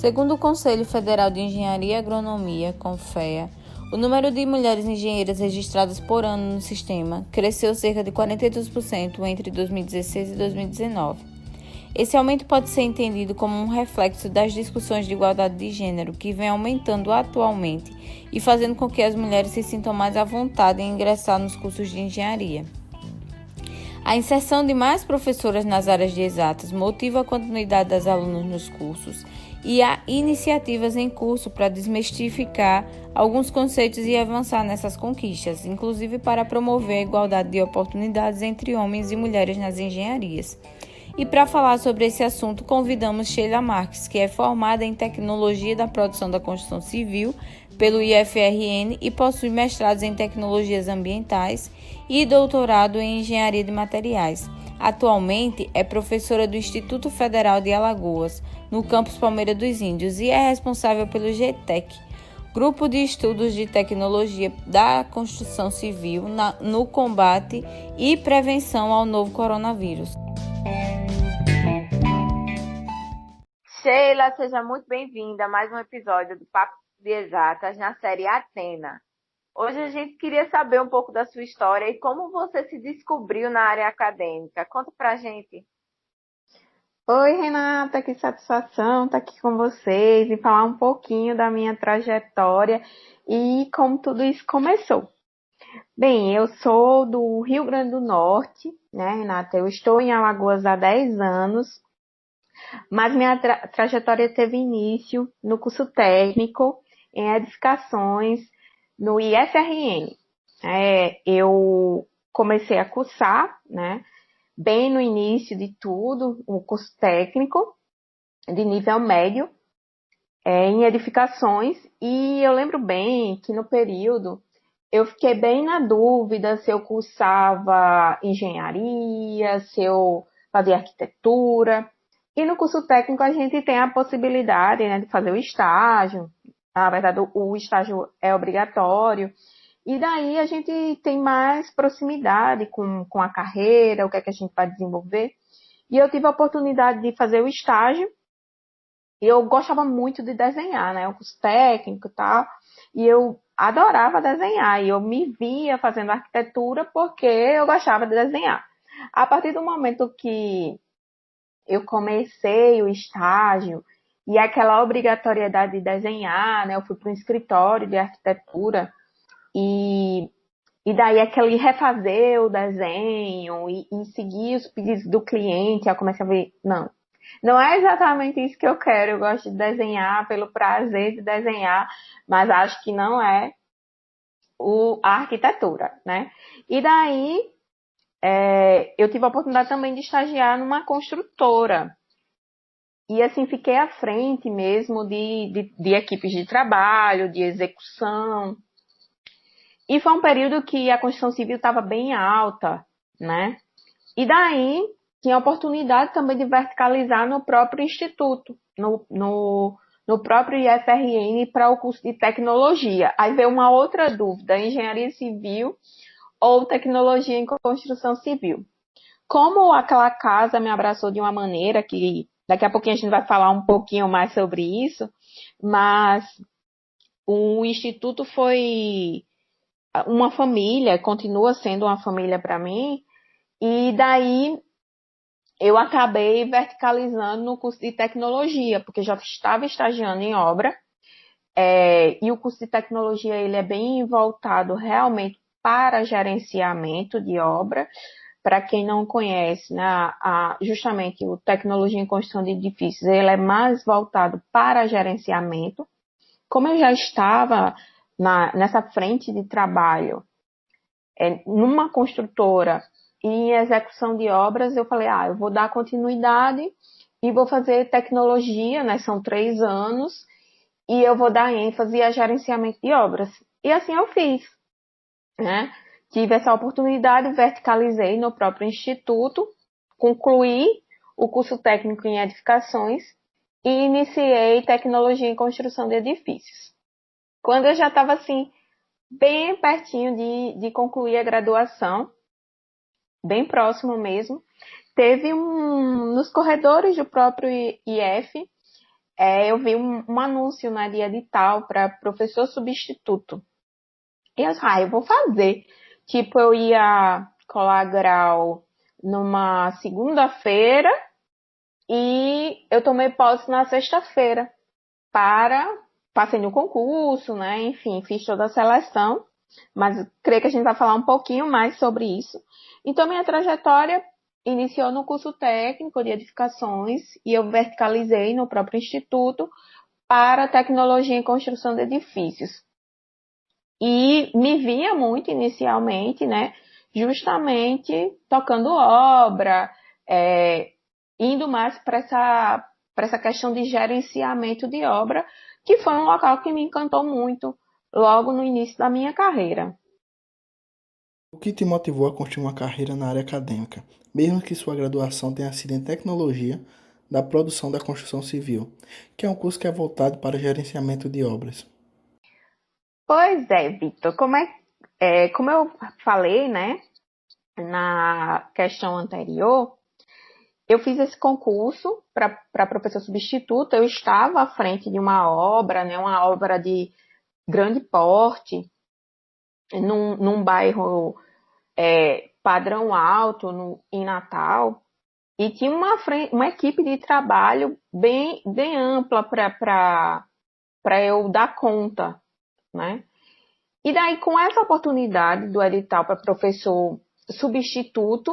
Segundo o Conselho Federal de Engenharia e Agronomia, CONFEA, o número de mulheres engenheiras registradas por ano no sistema cresceu cerca de 42% entre 2016 e 2019. Esse aumento pode ser entendido como um reflexo das discussões de igualdade de gênero que vem aumentando atualmente e fazendo com que as mulheres se sintam mais à vontade em ingressar nos cursos de engenharia. A inserção de mais professoras nas áreas de exatas motiva a continuidade das alunas nos cursos e há iniciativas em curso para desmistificar alguns conceitos e avançar nessas conquistas, inclusive para promover a igualdade de oportunidades entre homens e mulheres nas engenharias. E para falar sobre esse assunto, convidamos Sheila Marques, que é formada em Tecnologia da Produção da Construção Civil pelo IFRN e possui mestrados em Tecnologias Ambientais e doutorado em Engenharia de Materiais. Atualmente é professora do Instituto Federal de Alagoas, no campus Palmeira dos Índios, e é responsável pelo GTEC, Grupo de Estudos de Tecnologia da Construção Civil no combate e prevenção ao novo coronavírus. Sheila, seja muito bem-vinda a mais um episódio do Papo de Exatas na série Atena. Hoje a gente queria saber um pouco da sua história e como você se descobriu na área acadêmica. Conta pra gente. Oi, Renata, que satisfação estar aqui com vocês e falar um pouquinho da minha trajetória e como tudo isso começou. Bem, eu sou do Rio Grande do Norte, né, Renata? Eu estou em Alagoas há 10 anos, mas minha trajetória teve início no curso técnico em edificações no IFRN. Eu comecei a cursar, né, bem no início de tudo, o curso técnico de nível médio em edificações, e eu lembro bem que no período eu fiquei bem na dúvida se eu cursava engenharia, se eu fazia arquitetura. E no curso técnico a gente tem a possibilidade, né, de fazer o estágio. Na verdade, o estágio é obrigatório. E daí a gente tem mais proximidade com a carreira, o que é que a gente vai desenvolver. E eu tive a oportunidade de fazer o estágio. E eu gostava muito de desenhar, né? O curso técnico e tal. E eu adorava desenhar. E eu me via fazendo arquitetura porque eu gostava de desenhar. A partir do momento que eu comecei o estágio e aquela obrigatoriedade de desenhar, né? Eu fui para um escritório de arquitetura e daí aquele refazer o desenho e seguir os pedidos do cliente, eu comecei a ver, não é exatamente isso que eu quero. Eu gosto de desenhar pelo prazer de desenhar, mas acho que não é a arquitetura, né? E daí eu tive a oportunidade também de estagiar numa construtora. E assim, fiquei à frente mesmo de equipes de trabalho, de execução. E foi um período que a construção civil estava bem alta, né? E daí tinha a oportunidade também de verticalizar no próprio instituto, no próprio IFRN para o curso de tecnologia. Aí veio uma outra dúvida, engenharia civil ou tecnologia em construção civil. Como aquela casa me abraçou de uma maneira que daqui a pouquinho a gente vai falar um pouquinho mais sobre isso, mas o instituto foi uma família, continua sendo uma família para mim, e daí eu acabei verticalizando no curso de tecnologia, porque já estava estagiando em obra, e o curso de tecnologia ele é bem voltado realmente para gerenciamento de obra. Para quem não conhece, né, justamente o tecnologia em construção de edifícios, ele é mais voltado para gerenciamento. Como eu já estava nessa frente de trabalho, numa construtora e em execução de obras, eu falei, eu vou dar continuidade e vou fazer tecnologia, né, são 3 anos, e eu vou dar ênfase a gerenciamento de obras. E assim eu fiz, né? Tive essa oportunidade, verticalizei no próprio instituto, concluí o curso técnico em edificações e iniciei tecnologia em construção de edifícios. Quando eu já estava assim, bem pertinho de concluir a graduação, bem próximo mesmo, teve nos corredores do próprio IF, eu vi um anúncio na de edital para professor substituto. E eu disse, eu vou fazer. Tipo, eu ia colar grau numa segunda-feira e eu tomei posse na sexta-feira passei no concurso, né? Enfim, fiz toda a seleção, mas creio que a gente vai falar um pouquinho mais sobre isso. Então, minha trajetória iniciou no curso técnico de edificações e eu verticalizei no próprio instituto para tecnologia em construção de edifícios. E me via muito inicialmente, né? Justamente tocando obra, indo mais para essa questão de gerenciamento de obra, que foi um local que me encantou muito logo no início da minha carreira. O que te motivou a construir uma carreira na área acadêmica, mesmo que sua graduação tenha sido em tecnologia da produção da construção civil, que é um curso que é voltado para gerenciamento de obras? Pois é, Victor, como eu falei, né, na questão anterior, eu fiz esse concurso para professor substituto. Eu estava à frente de uma obra, né, uma obra de grande porte, num bairro padrão alto, em Natal, e tinha uma equipe de trabalho bem ampla para eu dar conta, né? E daí, com essa oportunidade do edital para professor substituto,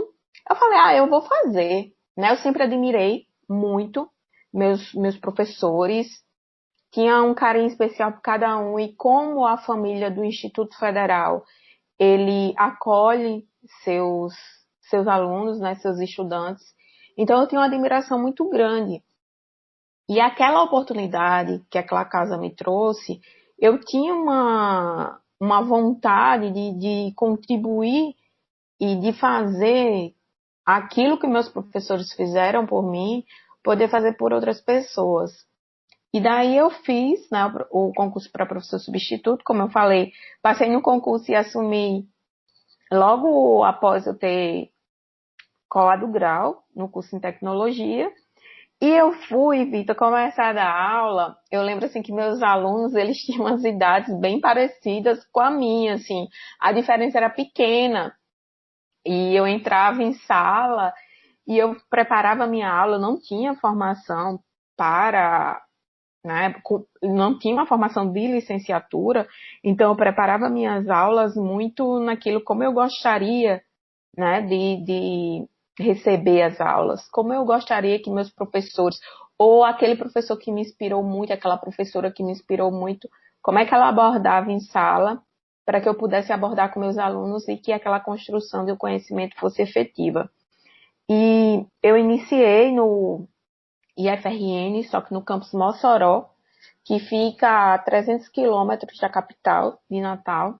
eu falei, eu vou fazer, né? Eu sempre admirei muito meus professores, tinha um carinho especial por cada um, e como a família do Instituto Federal, ele acolhe seus alunos, né, seus estudantes, então eu tenho uma admiração muito grande. E aquela oportunidade que aquela casa me trouxe, eu tinha uma vontade de contribuir e de fazer aquilo que meus professores fizeram por mim, poder fazer por outras pessoas. E daí eu fiz, né, o concurso para professor substituto, como eu falei, passei no concurso e assumi logo após eu ter colado grau no curso em tecnologia. E eu fui, Vitor, começar a dar aula. Eu lembro assim que meus alunos, eles tinham umas idades bem parecidas com a minha, assim. A diferença era pequena. E eu entrava em sala e eu preparava a minha aula, eu não tinha formação para, né, não tinha uma formação de licenciatura, então eu preparava minhas aulas muito naquilo como eu gostaria, né, de receber as aulas, como eu gostaria que meus professores, ou aquele professor que me inspirou muito, aquela professora que me inspirou muito, como é que ela abordava em sala, para que eu pudesse abordar com meus alunos e que aquela construção do conhecimento fosse efetiva. E eu iniciei no IFRN, só que no campus Mossoró, que fica a 300 quilômetros da capital de Natal.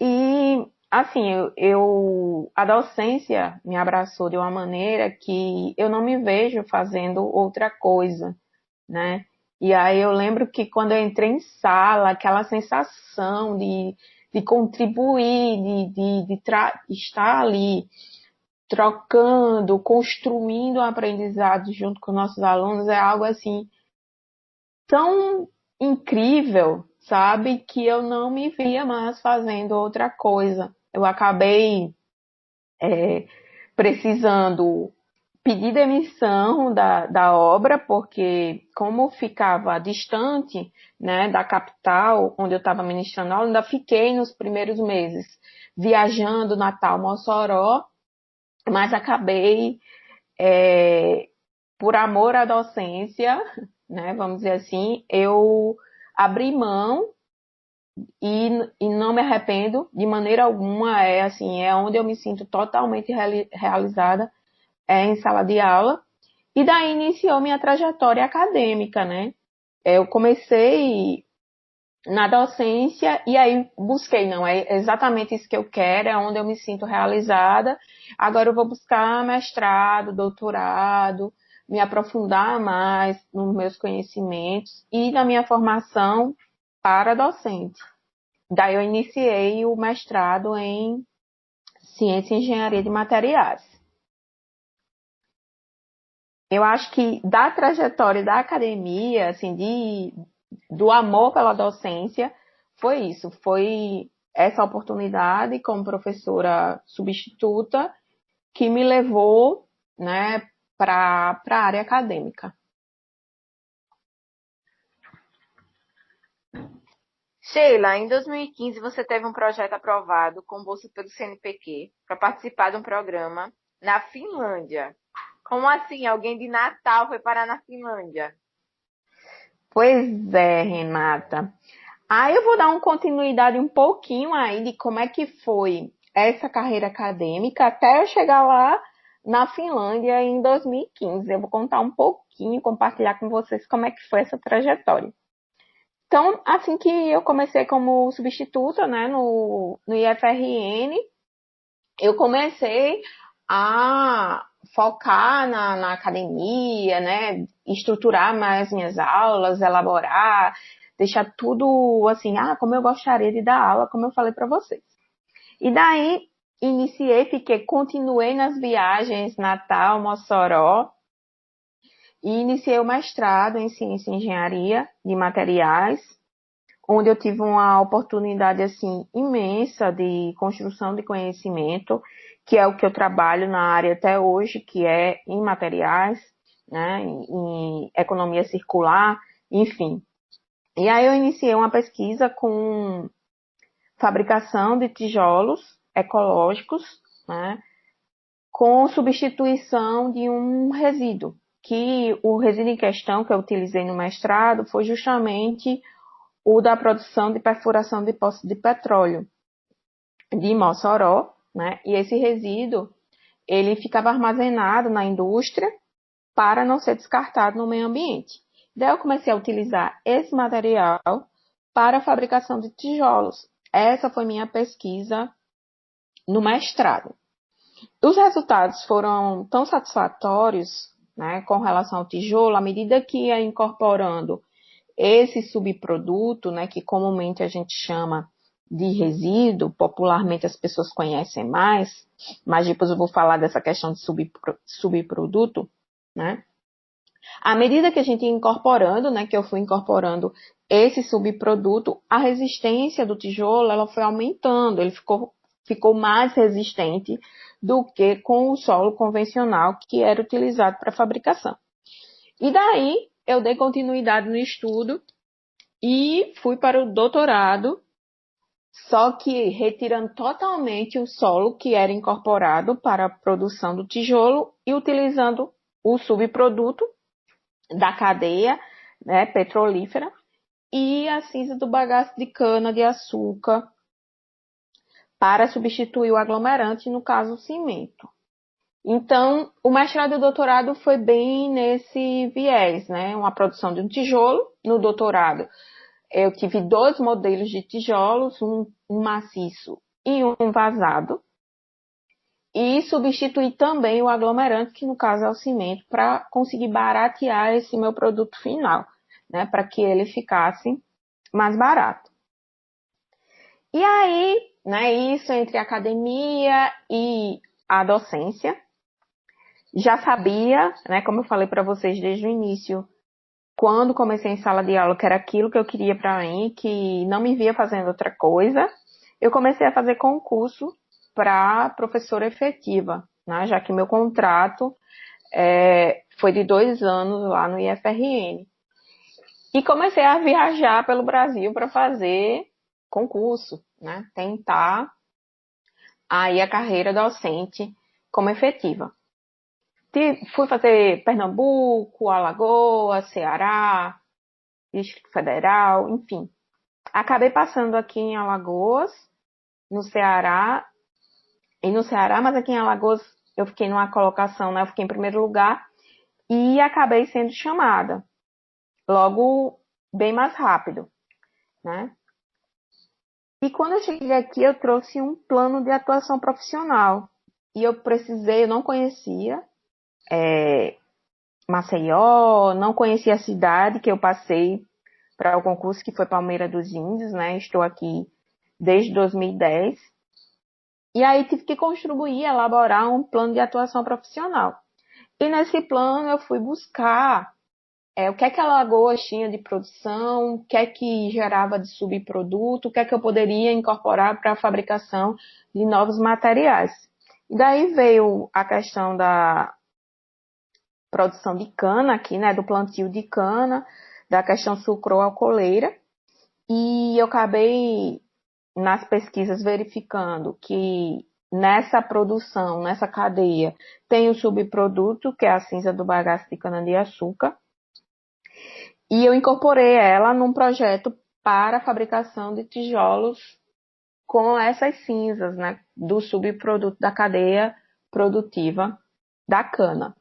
E, assim, a docência me abraçou de uma maneira que eu não me vejo fazendo outra coisa, né? E aí eu lembro que quando eu entrei em sala, aquela sensação de contribuir, de estar ali trocando, construindo um aprendizado junto com nossos alunos é algo assim tão incrível, sabe, que eu não me via mais fazendo outra coisa. Eu acabei precisando pedir demissão da obra, porque como ficava distante, né, da capital, onde eu estava ministrando aula, ainda fiquei nos primeiros meses viajando Natal, Mossoró, mas acabei, por amor à docência, né, vamos dizer assim, eu abri mão e não me arrependo de maneira alguma, é onde eu me sinto totalmente realizada, em sala de aula. E daí iniciou minha trajetória acadêmica, né? Eu comecei na docência e aí busquei, não, é exatamente isso que eu quero, é onde eu me sinto realizada. Agora eu vou buscar mestrado, doutorado, me aprofundar mais nos meus conhecimentos e na minha formação para docente. Daí eu iniciei o mestrado em Ciência e Engenharia de Materiais. eu acho que da trajetória da academia, assim, do amor pela docência, foi isso, foi essa oportunidade como professora substituta que me levou, né, para a área acadêmica. Sheila, em 2015 você teve um projeto aprovado com bolsa pelo CNPq para participar de um programa na Finlândia. Como assim? Alguém de Natal foi parar na Finlândia? Pois é, Renata. Aí eu vou dar uma continuidade um pouquinho aí de como é que foi essa carreira acadêmica até eu chegar lá na Finlândia em 2015. Eu vou contar um pouquinho, compartilhar com vocês como é que foi essa trajetória. Então, assim que eu comecei como substituta, né, no IFRN, eu comecei a focar na academia, né, estruturar mais minhas aulas, elaborar, deixar tudo assim, como eu gostaria de dar aula, como eu falei para vocês. E daí, continuei nas viagens Natal, Mossoró, e iniciei o mestrado em Ciência e Engenharia de Materiais, onde eu tive uma oportunidade assim imensa de construção de conhecimento, que é o que eu trabalho na área até hoje, que é em materiais, né, em economia circular, enfim. E aí eu iniciei uma pesquisa com fabricação de tijolos ecológicos, né, com substituição de um resíduo, que o resíduo em questão que eu utilizei no mestrado foi justamente o da produção de perfuração de poços de petróleo de Mossoró, né? E esse resíduo, ele ficava armazenado na indústria para não ser descartado no meio ambiente. Daí eu comecei a utilizar esse material para a fabricação de tijolos. Essa foi minha pesquisa no mestrado. Os resultados foram tão satisfatórios, né, com relação ao tijolo, à medida que ia incorporando esse subproduto, né, que comumente a gente chama de resíduo, popularmente as pessoas conhecem mais, mas depois eu vou falar dessa questão de subproduto, né? À medida que a gente ia incorporando, né, que eu fui incorporando esse subproduto, a resistência do tijolo, ela foi aumentando, ele ficou mais resistente do que com o solo convencional que era utilizado para fabricação. E daí, eu dei continuidade no estudo e fui para o doutorado, só que retirando totalmente o solo que era incorporado para a produção do tijolo e utilizando o subproduto da cadeia, né, petrolífera e a cinza do bagaço de cana-de-açúcar para substituir o aglomerante, no caso o cimento. Então, o mestrado e o doutorado foi bem nesse viés, né? Uma produção de um tijolo. No doutorado, eu tive 2 modelos de tijolos, um maciço e um vazado. E substituí também o aglomerante, que no caso é o cimento, para conseguir baratear esse meu produto final, né? Para que ele ficasse mais barato. E aí, né, isso entre a academia e a docência. Já sabia, né, como eu falei para vocês desde o início, quando comecei em sala de aula, que era aquilo que eu queria para mim, que não me via fazendo outra coisa, eu comecei a fazer concurso para professora efetiva, né, já que meu contrato foi de 2 anos lá no IFRN. E comecei a viajar pelo Brasil para fazer concurso, né, tentar aí a carreira docente como efetiva. Fui fazer Pernambuco, Alagoas, Ceará, Distrito Federal, enfim. Acabei passando aqui em Alagoas, no Ceará, mas aqui em Alagoas eu fiquei numa colocação, né? Eu fiquei em primeiro lugar e acabei sendo chamada. Logo, bem mais rápido, né? E quando eu cheguei aqui, eu trouxe um plano de atuação profissional. E eu não conhecia Maceió, não conhecia a cidade que eu passei para o concurso, que foi Palmeira dos Índios, né? Estou aqui desde 2010. E aí tive que construir, elaborar um plano de atuação profissional. E nesse plano eu fui buscar o que é que a Alagoas tinha de produção, o que é que gerava de subproduto, o que é que eu poderia incorporar para a fabricação de novos materiais. E daí veio a questão da produção de cana aqui, né, do plantio de cana, da questão sucroalcooleira, e eu acabei nas pesquisas verificando que nessa produção, nessa cadeia, tem o subproduto, que é a cinza do bagaço de cana-de-açúcar, e eu incorporei ela num projeto para a fabricação de tijolos com essas cinzas, né, do subproduto da cadeia produtiva da cana.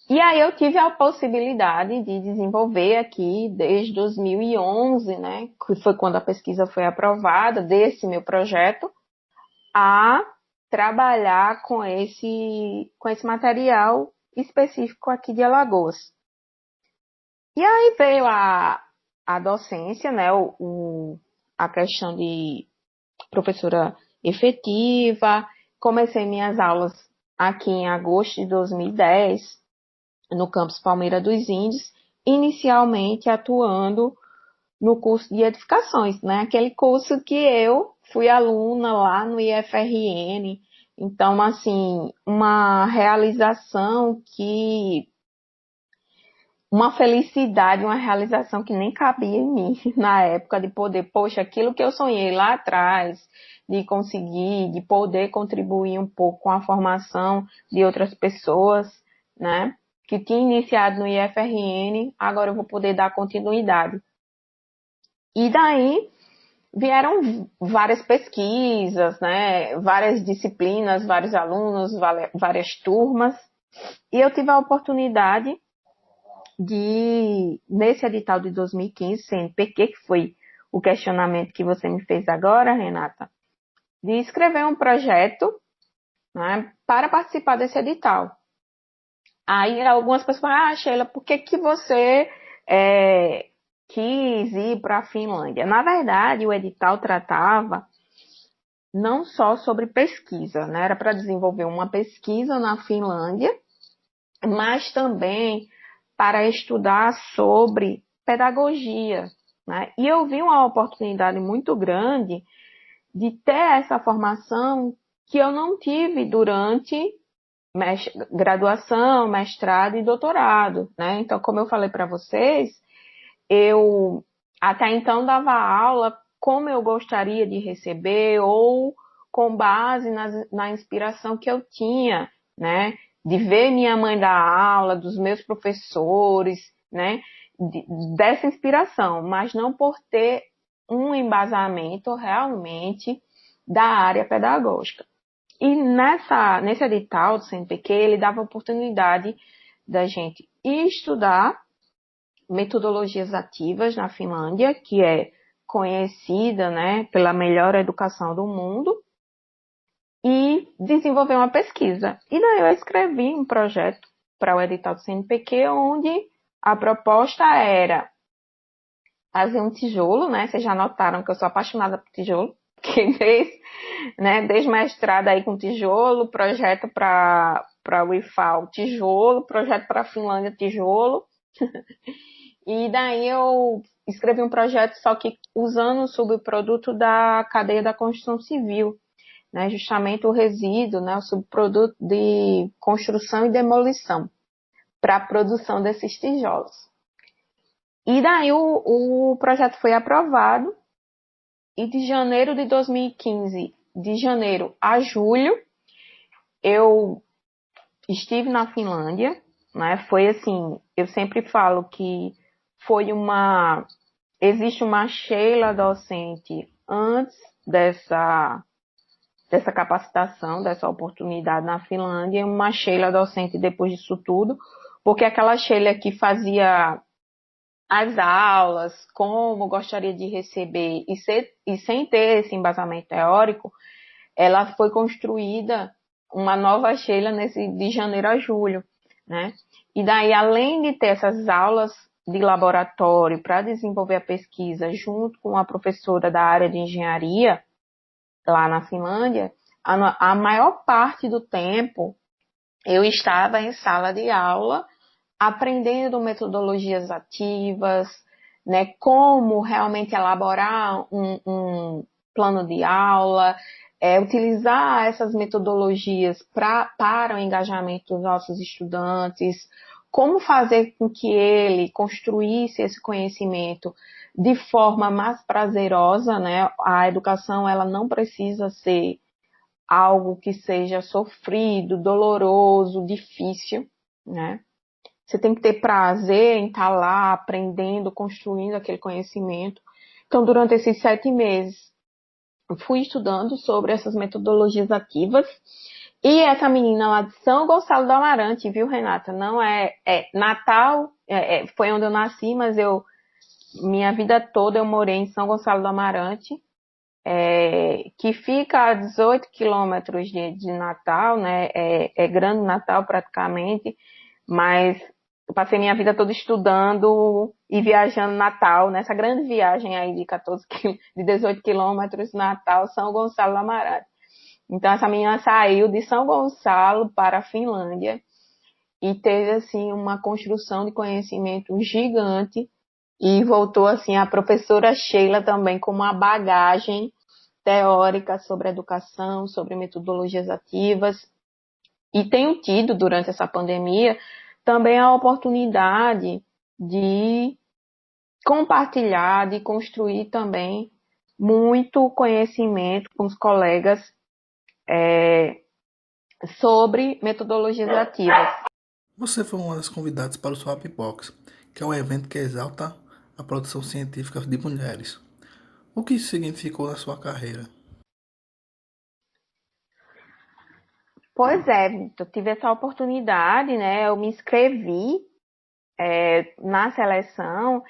E aí eu tive a possibilidade de desenvolver aqui desde 2011, né, que foi quando a pesquisa foi aprovada, desse meu projeto, a trabalhar com esse material específico aqui de Alagoas. E aí veio a docência, né, a questão de professora efetiva. Comecei minhas aulas aqui em agosto de 2010, no campus Palmeira dos Índios, inicialmente atuando no curso de edificações, né? Aquele curso que eu fui aluna lá no IFRN. Então, assim, uma realização uma felicidade, uma realização que nem cabia em mim na época, de poder, poxa, aquilo que eu sonhei lá atrás, de conseguir, de poder contribuir um pouco com a formação de outras pessoas, né, que tinha iniciado no IFRN, agora eu vou poder dar continuidade. E daí vieram várias pesquisas, né, várias disciplinas, vários alunos, várias turmas, e eu tive a oportunidade nesse edital de 2015, CNPq, que foi o questionamento que você me fez agora, Renata, de escrever um projeto, né, para participar desse edital. Aí algumas pessoas falam, Sheila, por que você quis ir para a Finlândia? Na verdade, o edital tratava não só sobre pesquisa, né, era para desenvolver uma pesquisa na Finlândia, mas também para estudar sobre pedagogia, né? E eu vi uma oportunidade muito grande de ter essa formação que eu não tive durante graduação, mestrado e doutorado, né? Então, como eu falei para vocês, eu até então dava aula como eu gostaria de receber ou com base na inspiração que eu tinha, né? De ver minha mãe dar aula, dos meus professores, né? Dessa inspiração, mas não por ter um embasamento realmente da área pedagógica. E nesse edital do CNPq, ele dava a oportunidade da gente estudar metodologias ativas na Finlândia, que é conhecida, né, pela melhor educação do mundo, e desenvolver uma pesquisa. E daí eu escrevi um projeto para o edital do CNPq, onde a proposta era fazer um tijolo, né? Vocês já notaram que eu sou apaixonada por tijolo, porque desde mestrado aí com tijolo, projeto para o IFAO tijolo, projeto para a Finlândia tijolo. E daí eu escrevi um projeto, só que usando o subproduto da cadeia da construção civil, né, justamente o resíduo, né, o subproduto de construção e demolição, para a produção desses tijolos. E daí o projeto foi aprovado, e de janeiro de 2015, de janeiro a julho, eu estive na Finlândia, né, foi assim, eu sempre falo que existe uma Sheila docente antes dessa capacitação, dessa oportunidade na Finlândia, e uma Sheila docente depois disso tudo, porque aquela Sheila que fazia as aulas, como gostaria de receber, e sem ter esse embasamento teórico, ela foi construída uma nova Sheila de janeiro a julho, né? E daí, além de ter essas aulas de laboratório para desenvolver a pesquisa junto com a professora da área de engenharia, lá na Finlândia, a maior parte do tempo eu estava em sala de aula aprendendo metodologias ativas, né, como realmente elaborar um plano de aula, utilizar essas metodologias para o engajamento dos nossos estudantes, como fazer com que ele construísse esse conhecimento de forma mais prazerosa, né? A educação, ela não precisa ser algo que seja sofrido, doloroso, difícil, né? Você tem que ter prazer em estar lá aprendendo, construindo aquele conhecimento. Então, durante esses 7 meses, eu fui estudando sobre essas metodologias ativas. E essa menina lá de São Gonçalo do Amarante, viu, Renata? Não Natal, foi onde eu nasci, mas minha vida toda eu morei em São Gonçalo do Amarante, que fica a 18 quilômetros de Natal, né? É Grande Natal praticamente, mas eu passei minha vida toda estudando e viajando Natal, nessa grande viagem aí de 18 quilômetros, Natal, São Gonçalo do Amarante. Então, essa menina saiu de São Gonçalo para a Finlândia e teve, assim, uma construção de conhecimento gigante e voltou, assim, a professora Sheila também com uma bagagem teórica sobre educação, sobre metodologias ativas. E tenho tido, durante essa pandemia, também a oportunidade de compartilhar, de construir também muito conhecimento com os colegas sobre metodologias ativas. Você foi uma das convidadas para o Swap Box, que é um evento que exalta a produção científica de mulheres. O que isso significou na sua carreira? Pois é, eu tive essa oportunidade, né? Eu me inscrevi na seleção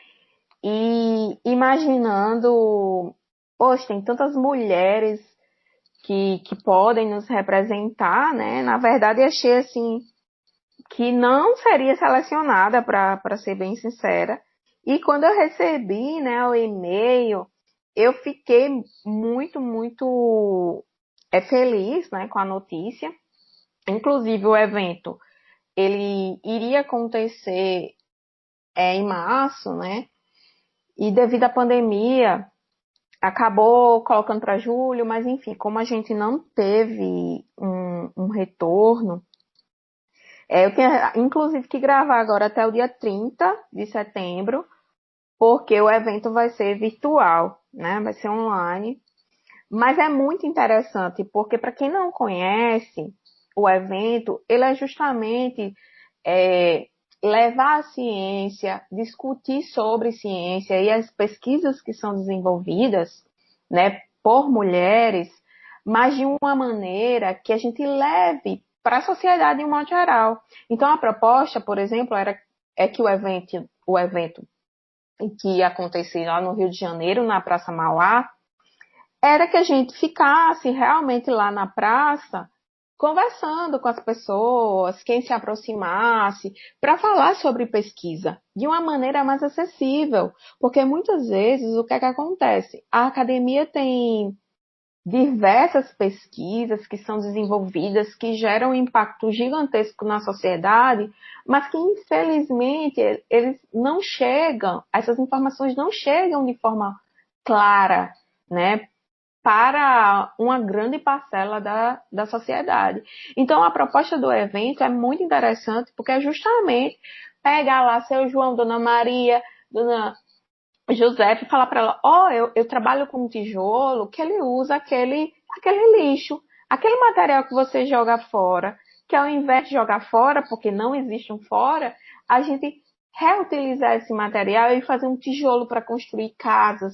e imaginando, poxa, tem tantas mulheres que podem nos representar, né? Na verdade, achei assim que não seria selecionada, para ser bem sincera. E quando eu recebi, né, o e-mail, eu fiquei muito, muito feliz, né, com a notícia. Inclusive, o evento, ele iria acontecer em março, né? E devido à pandemia, acabou colocando para julho, mas enfim, como a gente não teve um retorno, eu tinha inclusive que gravar agora até o dia 30 de setembro, porque o evento vai ser virtual, né? Vai ser online. Mas é muito interessante, porque para quem não conhece o evento, ele é justamente levar a ciência, discutir sobre ciência e as pesquisas que são desenvolvidas, né, por mulheres, mas de uma maneira que a gente leve para a sociedade de um modo geral. Então, a proposta, por exemplo, é que o evento que ia acontecer lá no Rio de Janeiro, na Praça Mauá, era que a gente ficasse realmente lá na praça, conversando com as pessoas, quem se aproximasse, para falar sobre pesquisa de uma maneira mais acessível. Porque muitas vezes o que é que acontece? A academia tem diversas pesquisas que são desenvolvidas, que geram um impacto gigantesco na sociedade, mas que infelizmente eles não chegam, essas informações não chegam de forma clara, né, para uma grande parcela da sociedade. Então, a proposta do evento é muito interessante, porque é justamente pegar lá seu João, Dona Maria, Dona José, e falar para ela, eu trabalho com tijolo, que ele usa aquele lixo, aquele material que você joga fora, que ao invés de jogar fora, porque não existe um fora, a gente reutilizar esse material e fazer um tijolo para construir casas,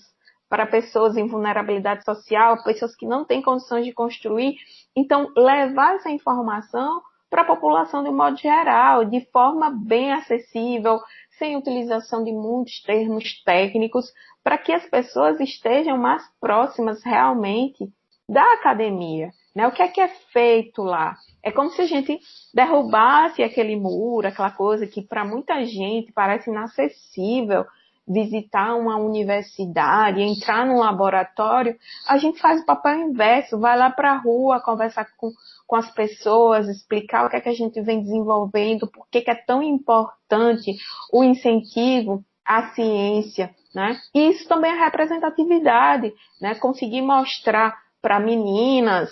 para pessoas em vulnerabilidade social, pessoas que não têm condições de construir. Então, levar essa informação para a população de um modo geral, de forma bem acessível, sem utilização de muitos termos técnicos, para que as pessoas estejam mais próximas realmente da academia. Né? O que é feito lá? É como se a gente derrubasse aquele muro, aquela coisa que para muita gente parece inacessível, visitar uma universidade, entrar num laboratório. A gente faz o papel inverso, vai lá para a rua conversar com as pessoas, explicar o que é que a gente vem desenvolvendo, por que é tão importante o incentivo à ciência, né? E isso também é representatividade, né? Conseguir mostrar para meninas,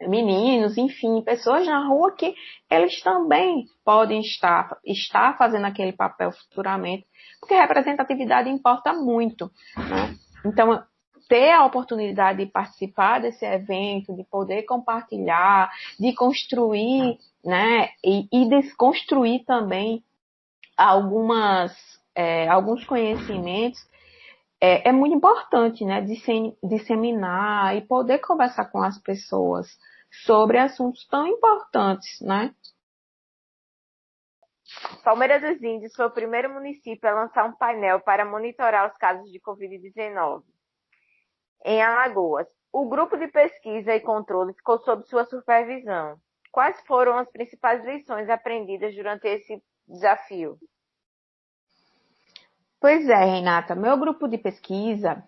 meninos, enfim, pessoas na rua que eles também podem estar fazendo aquele papel futuramente, porque representatividade importa muito, né? Então, ter a oportunidade de participar desse evento, de poder compartilhar, de construir, né, e desconstruir também alguns conhecimentos, é muito importante, né, disseminar e poder conversar com as pessoas sobre assuntos tão importantes, né? Palmeira dos Índios foi o primeiro município a lançar um painel para monitorar os casos de Covid-19 em Alagoas. O grupo de pesquisa e controle ficou sob sua supervisão. Quais foram as principais lições aprendidas durante esse desafio? Pois é, Renata, meu grupo de pesquisa,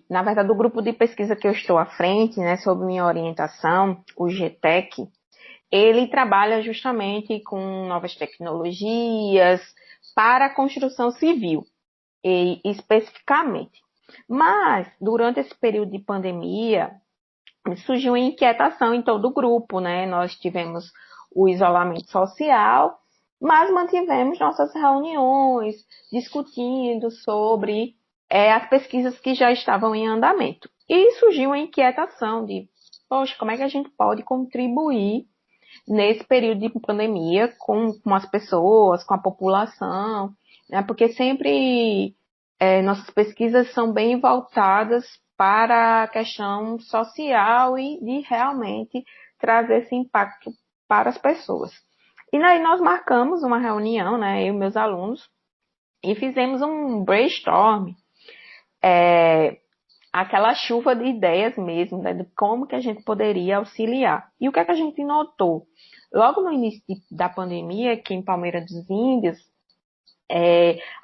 na verdade, o grupo de pesquisa que eu estou à frente, né, sob minha orientação, o GTEC, ele trabalha justamente com novas tecnologias para a construção civil, especificamente. Mas, durante esse período de pandemia, surgiu uma inquietação em todo o grupo, né? Nós tivemos o isolamento social, mas mantivemos nossas reuniões, discutindo sobre as pesquisas que já estavam em andamento. E surgiu a inquietação de, poxa, como é que a gente pode contribuir nesse período de pandemia com as pessoas, com a população, né? Porque sempre nossas pesquisas são bem voltadas para a questão social e de realmente trazer esse impacto para as pessoas. E aí nós marcamos uma reunião, né, eu e meus alunos, e fizemos um brainstorm, aquela chuva de ideias mesmo, né, de como que a gente poderia auxiliar. E o que é que a gente notou? Logo no início da pandemia, aqui em Palmeira dos Índios,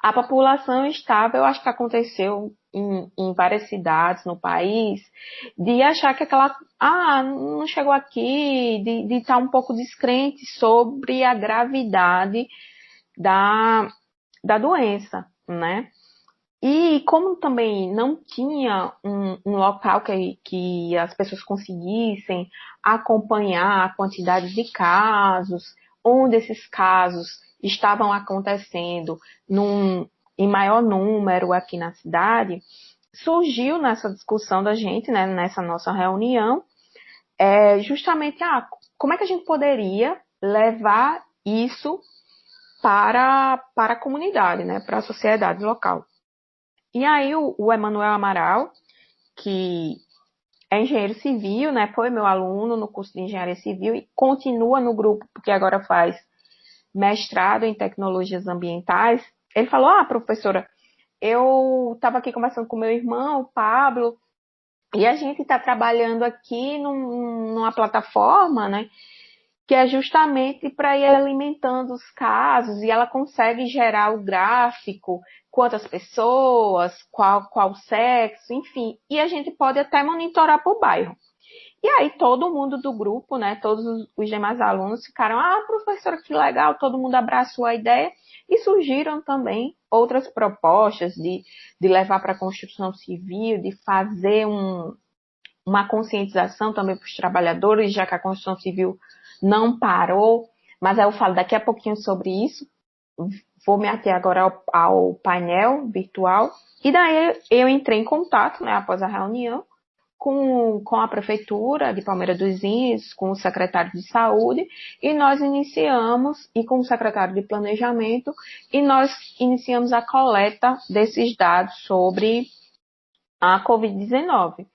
a população estava, eu acho que aconteceu em várias cidades no país, de achar que não chegou aqui, de estar um pouco descrente sobre a gravidade da doença, né? E como também não tinha um local que as pessoas conseguissem acompanhar a quantidade de casos, onde esses casos estavam acontecendo em maior número aqui na cidade, surgiu nessa discussão da gente, né, nessa nossa reunião, justamente, como é que a gente poderia levar isso para a comunidade, né, para a sociedade local. E aí o Emanuel Amaral, que é engenheiro civil, né, foi meu aluno no curso de engenharia civil e continua no grupo, porque agora faz mestrado em tecnologias ambientais. Ele falou, professora, eu estava aqui conversando com meu irmão, o Pablo, e a gente está trabalhando aqui numa plataforma, né, que é justamente para ir alimentando os casos, e ela consegue gerar o gráfico, quantas pessoas, qual sexo, enfim, e a gente pode até monitorar por bairro. E aí todo mundo do grupo, né, todos os demais alunos ficaram, professora, que legal, todo mundo abraçou a ideia, e surgiram também outras propostas de levar para a construção civil, de fazer uma conscientização também para os trabalhadores, já que a construção civil não parou, mas aí eu falo daqui a pouquinho sobre isso. Vou me ater agora ao painel virtual. E daí eu entrei em contato, né, após a reunião, com a Prefeitura de Palmeira dos Índios, com o secretário de Saúde, e nós e com o secretário de Planejamento, e nós iniciamos a coleta desses dados sobre a Covid-19.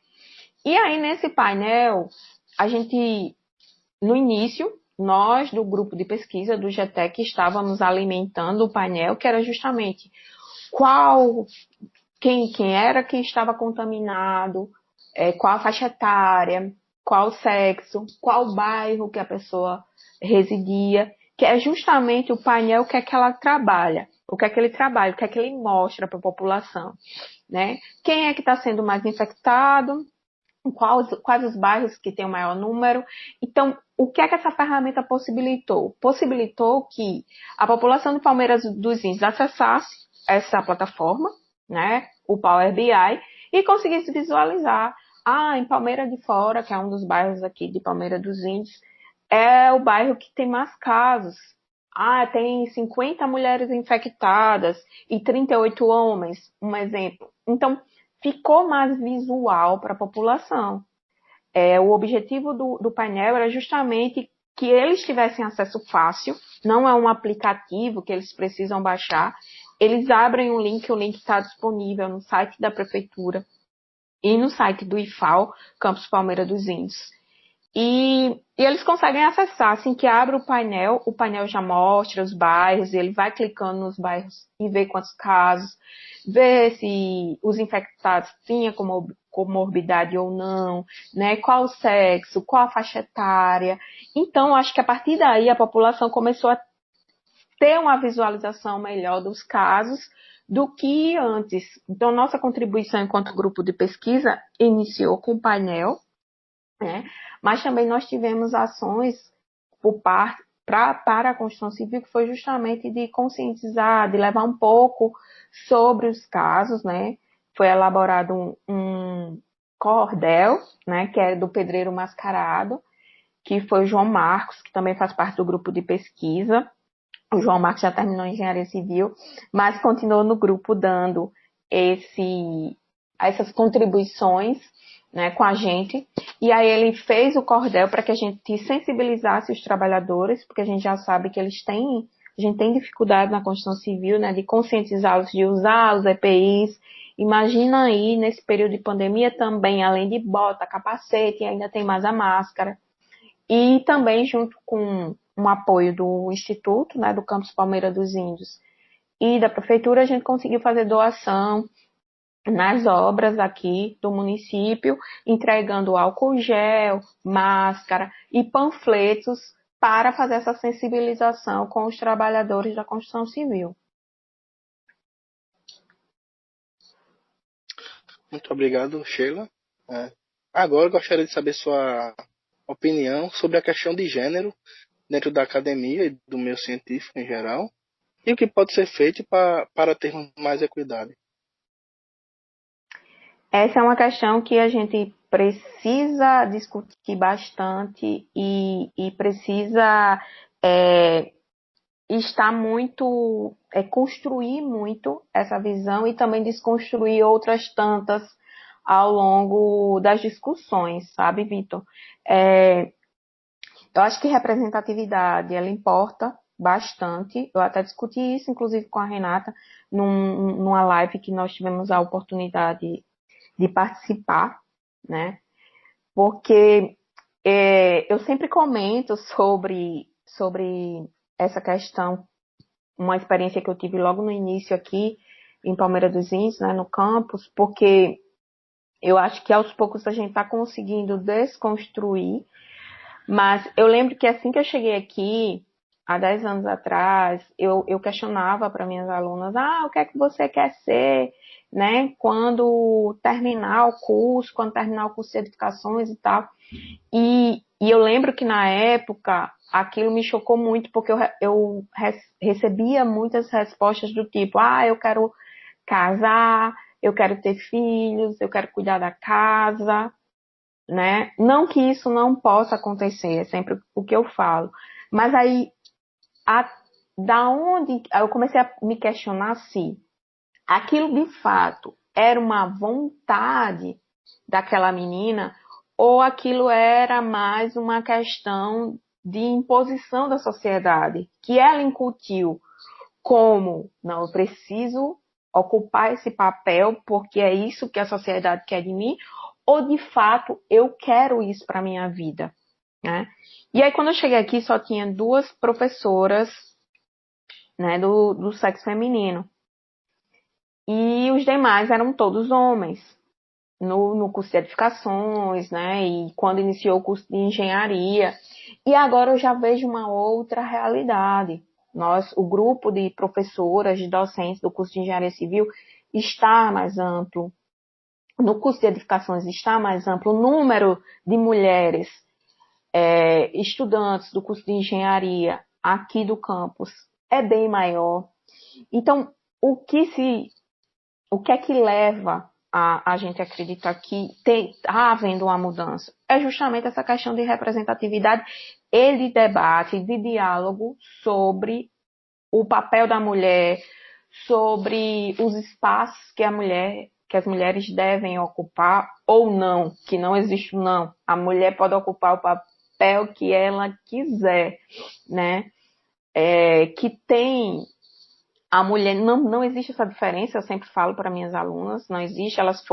E aí, nesse painel, no início, nós do grupo de pesquisa do GTEC estávamos alimentando o painel, que era justamente quem era que estava contaminado, qual a faixa etária, qual o sexo, qual o bairro que a pessoa residia, que é justamente o painel que é que ela trabalha, o que é que ele trabalha, o que é que ele mostra para a população, né? Quem é que está sendo mais infectado, quais os bairros que tem o maior número. Então, o que é que essa ferramenta possibilitou? Possibilitou que a população de Palmeiras dos Índios acessasse essa plataforma, né, o Power BI, e conseguisse visualizar, em Palmeira de Fora, que é um dos bairros aqui de Palmeira dos Índios, é o bairro que tem mais casos. Tem 50 mulheres infectadas e 38 homens, um exemplo. Então, ficou mais visual para a população. O objetivo do painel era justamente que eles tivessem acesso fácil, não é um aplicativo que eles precisam baixar, eles abrem um link, o link está disponível no site da prefeitura e no site do IFAL, Campus Palmeira dos Índios. E eles conseguem acessar, assim que abre o painel já mostra os bairros, ele vai clicando nos bairros e vê quantos casos, vê se os infectados tinham comorbidade ou não, né? Qual o sexo, qual a faixa etária. Então, acho que a partir daí a população começou a ter uma visualização melhor dos casos do que antes. Então, nossa contribuição enquanto grupo de pesquisa iniciou com o painel, né? Mas também nós tivemos ações para a construção civil que foi justamente de conscientizar, de levar um pouco sobre os casos, né? Foi elaborado um cordel, né, que é do pedreiro mascarado, que foi o João Marcos, que também faz parte do grupo de pesquisa. O João Marcos já terminou engenharia civil, mas continuou no grupo dando essas contribuições, né, com a gente. E aí ele fez o cordel para que a gente sensibilizasse os trabalhadores, porque a gente já sabe que a gente tem dificuldade na construção civil, né, de conscientizá-los de usar os EPIs. Imagina aí, nesse período de pandemia também, além de bota, capacete, ainda tem mais a máscara. E também junto com um apoio do Instituto, né, do Campus Palmeira dos Índios e da Prefeitura, a gente conseguiu fazer doação nas obras aqui do município, entregando álcool gel, máscara e panfletos para fazer essa sensibilização com os trabalhadores da construção civil. Muito obrigado, Sheila. Agora eu gostaria de saber sua opinião sobre a questão de gênero dentro da academia e do meio científico em geral, e o que pode ser feito para termos mais equidade. Essa é uma questão que a gente precisa discutir bastante e precisa estar muito, construir muito essa visão e também desconstruir outras tantas ao longo das discussões, sabe, Vitor? Eu acho que representatividade, ela importa bastante. Eu até discuti isso, inclusive, com a Renata, numa live que nós tivemos a oportunidade de participar, né? Porque eu sempre comento sobre essa questão, uma experiência que eu tive logo no início aqui em Palmeira dos Índios, né, no campus, porque eu acho que aos poucos a gente está conseguindo desconstruir, mas eu lembro que assim que eu cheguei aqui, há 10 anos atrás, eu questionava para minhas alunas, o que é que você quer ser, né, quando terminar o curso de edificações e tal. E eu lembro que na época aquilo me chocou muito, porque eu recebia muitas respostas do tipo, eu quero casar, eu quero ter filhos, eu quero cuidar da casa, né? Não que isso não possa acontecer, é sempre o que eu falo. Mas aí, da onde eu comecei a me questionar se aquilo de fato era uma vontade daquela menina ou aquilo era mais uma questão de imposição da sociedade, que ela incutiu como, não, eu preciso ocupar esse papel porque é isso que a sociedade quer de mim, ou de fato eu quero isso para minha vida, né? E aí quando eu cheguei aqui só tinha 2 professoras, né, do sexo feminino. E os demais eram todos homens, no curso de edificações, né, e quando iniciou o curso de engenharia. E agora eu já vejo uma outra realidade. O grupo de professoras, de docentes do curso de engenharia civil está mais amplo. no curso de edificações está mais amplo, o número de mulheres estudantes do curso de engenharia aqui do campus é bem maior. Então, o que é que leva a gente acreditar que está havendo uma mudança? É justamente essa questão de representatividade e de debate, de diálogo sobre o papel da mulher, sobre os espaços que as mulheres devem ocupar ou não, que não existe não. A mulher pode ocupar o papel que ela quiser, né? Que tem a mulher, não existe essa diferença, eu sempre falo para minhas alunas, não existe, elas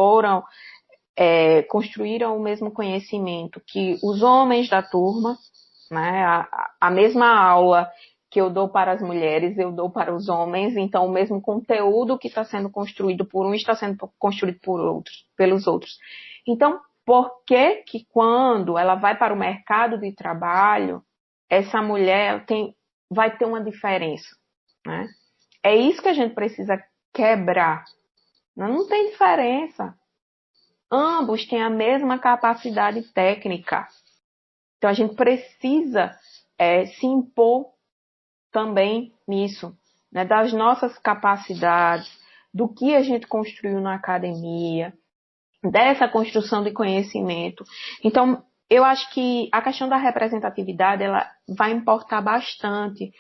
construíram o mesmo conhecimento que os homens da turma, né? A mesma aula que eu dou para as mulheres, eu dou para os homens, então o mesmo conteúdo que está sendo construído por um está sendo construído pelos outros. Então, por que quando ela vai para o mercado de trabalho, essa mulher vai ter uma diferença, né? É isso que a gente precisa quebrar. Não tem diferença. Ambos têm a mesma capacidade técnica. Então a gente precisa se impor também nisso, né? Das nossas capacidades, do que a gente construiu na academia, dessa construção de conhecimento. Então, eu acho que a questão da representatividade ela vai importar bastante,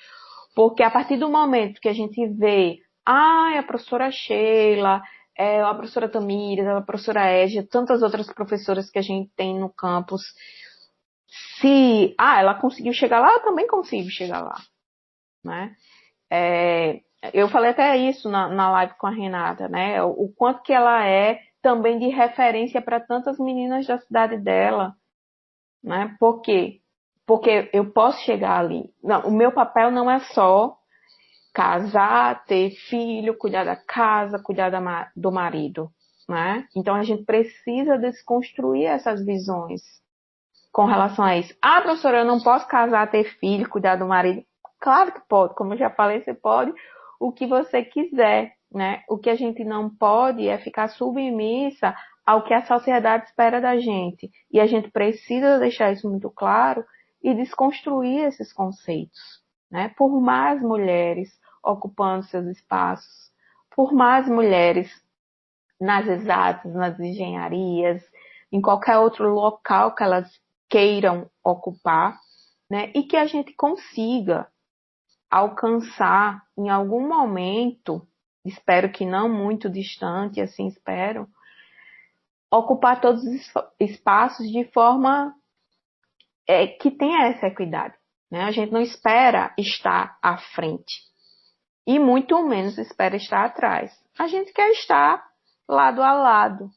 porque a partir do momento que a gente vê a professora Sheila, a professora Tamires, a professora Égia, tantas outras professoras que a gente tem no campus, se ela conseguiu chegar lá, eu também consigo chegar lá, né? Eu falei até isso na live com a Renata, né? O quanto que ela é também de referência para tantas meninas da cidade dela, né? Por quê? Porque eu posso chegar ali. Não, o meu papel não é só casar, ter filho, cuidar da casa, cuidar do marido, né? Então a gente precisa desconstruir essas visões com relação a isso. Professora, eu não posso casar, ter filho, cuidar do marido. Claro que pode, como eu já falei, você pode o que você quiser, né? O que a gente não pode é ficar submissa ao que a sociedade espera da gente. E a gente precisa deixar isso muito claro e desconstruir esses conceitos, né? Por mais mulheres ocupando seus espaços, por mais mulheres nas exatas, nas engenharias, em qualquer outro local que elas queiram ocupar, né? E que a gente consiga alcançar em algum momento, espero que não muito distante, assim espero, ocupar todos os espaços de forma que tenha essa equidade, né? A gente não espera estar à frente e muito menos espera estar atrás. A gente quer estar lado a lado,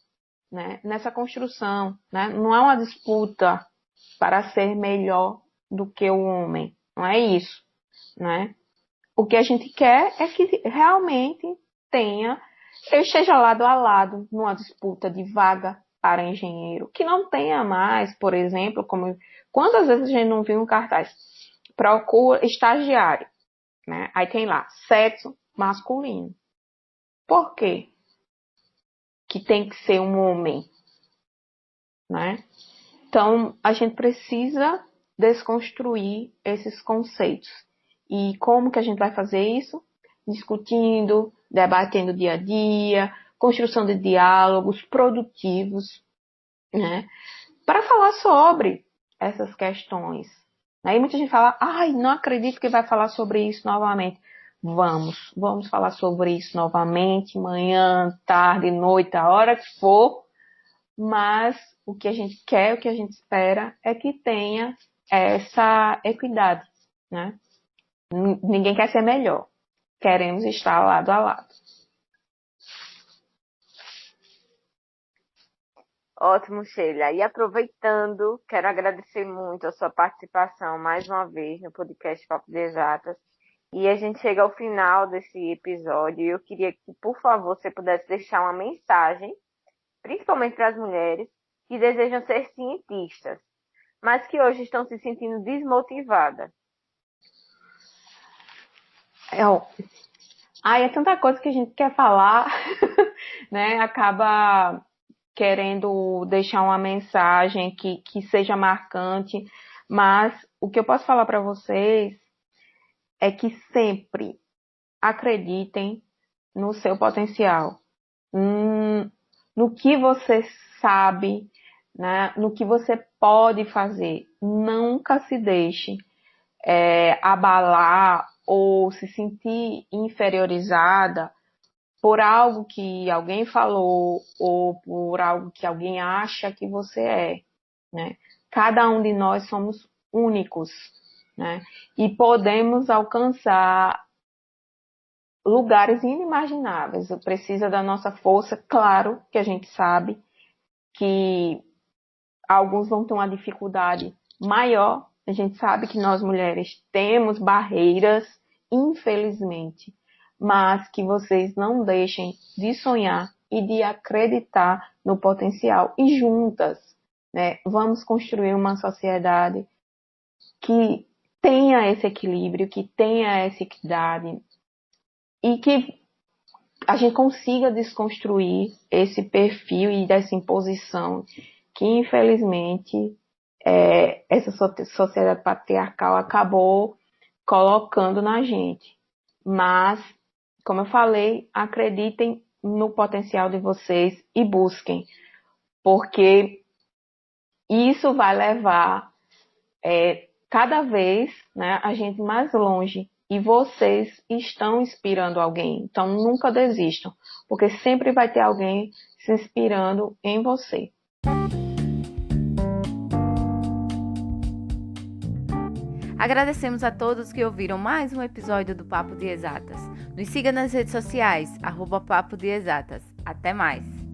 né? Nessa construção, né? Não é uma disputa para ser melhor do que o homem, não é isso, né? O que a gente quer é que realmente eu esteja lado a lado numa disputa de vaga para engenheiro, que não tenha mais, por exemplo, quantas vezes a gente não viu um cartaz, procura estagiário, né? Aí tem lá, sexo masculino. Por quê? Que tem que ser um homem, né? Então, a gente precisa desconstruir esses conceitos. E como que a gente vai fazer isso? Discutindo, debatendo dia a dia, construção de diálogos produtivos, né? Para falar sobre essas questões. Aí muita gente fala, não acredito que vai falar sobre isso novamente. Vamos falar sobre isso novamente, manhã, tarde, noite, a hora que for, mas o que a gente quer, o que a gente espera é que tenha essa equidade, né? Ninguém quer ser melhor, queremos estar lado a lado. Ótimo, Sheila. E aproveitando, quero agradecer muito a sua participação mais uma vez no podcast Papo de Exatas. E a gente chega ao final desse episódio e eu queria que, por favor, você pudesse deixar uma mensagem, principalmente para as mulheres que desejam ser cientistas, mas que hoje estão se sentindo desmotivadas. É tanta coisa que a gente quer falar, né? Acaba querendo deixar uma mensagem que seja marcante, mas o que eu posso falar para vocês é que sempre acreditem no seu potencial, no que você sabe, né, no que você pode fazer. Nunca se deixe abalar ou se sentir inferiorizada por algo que alguém falou ou por algo que alguém acha que você é, né? Cada um de nós somos únicos, né? E podemos alcançar lugares inimagináveis. Precisa da nossa força, claro que a gente sabe que alguns vão ter uma dificuldade maior. A gente sabe que nós mulheres temos barreiras, infelizmente, mas que vocês não deixem de sonhar e de acreditar no potencial. E juntas, né, vamos construir uma sociedade que tenha esse equilíbrio, que tenha essa equidade e que a gente consiga desconstruir esse perfil e dessa imposição que, infelizmente, essa sociedade patriarcal acabou colocando na gente. Mas, como eu falei, acreditem no potencial de vocês e busquem, porque isso vai levar cada vez, né, a gente mais longe. E vocês estão inspirando alguém. Então, nunca desistam, porque sempre vai ter alguém se inspirando em você. Agradecemos a todos que ouviram mais um episódio do Papo de Exatas. Nos siga nas redes sociais, @Papo de Exatas. Até mais!